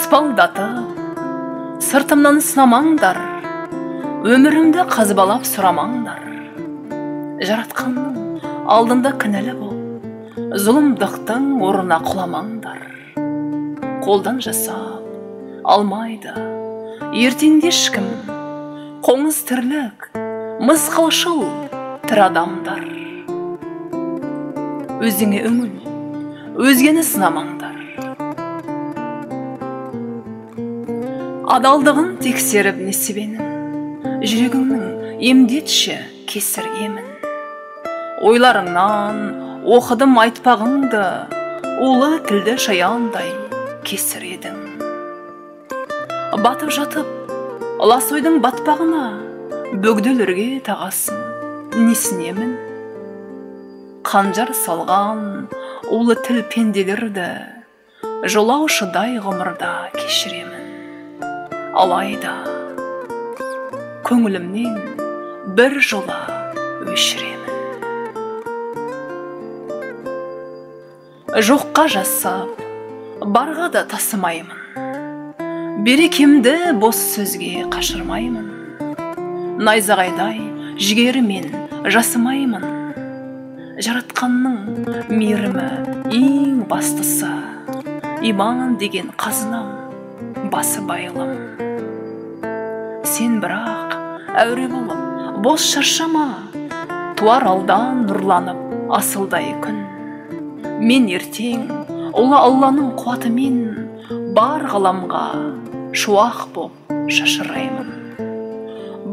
Ыспалдатып, сыртымнан сынамаңдар, өмірімді қазбалап сұрамаңдар. Жаратқанның алдында кінәлі бол, зұлымдықтың орнына құламаңдар. Қолдан жасап алмайды ертеңде ешкім, қоңыз тірлік, мысқылшыл тірі адамдар. Өзіңе үңіл, өзгені сынамаңдар. Адалдығын тексеріп несібенің, жүрегіңнің емдетші кесір емін. Ойларыңнан оқыдым айтпағыңды, улы тілді шаяандай кесір едің. Батып жатып, лас ойдың батпағына, бөгделерге тағасың несінемін. Қанжар салған улы тіл пенделерді, жолаушыдай ғұмырда кешіремін. Алайда көңілімнен бір жола өшіремін. Жоққа жасап, барға да тасымаймын. Берекемді бос сөзге қашырмаймын. Найзағайдай жігерімен жасымаймын. Жаратқанның мейірімі ең бастысы, иман деген қазынам басы байлым. Сен бірақ әуре болып бос шаршама, туар алдан нұрланып асылдай күн. Мен ертең ұлы Алланың қуатымен бар ғаламға шуақ боп шашыраймын.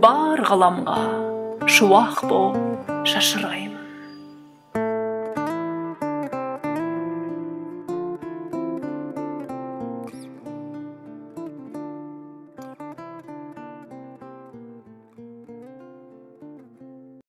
Бар ғаламға шуақ боп шашыраймын.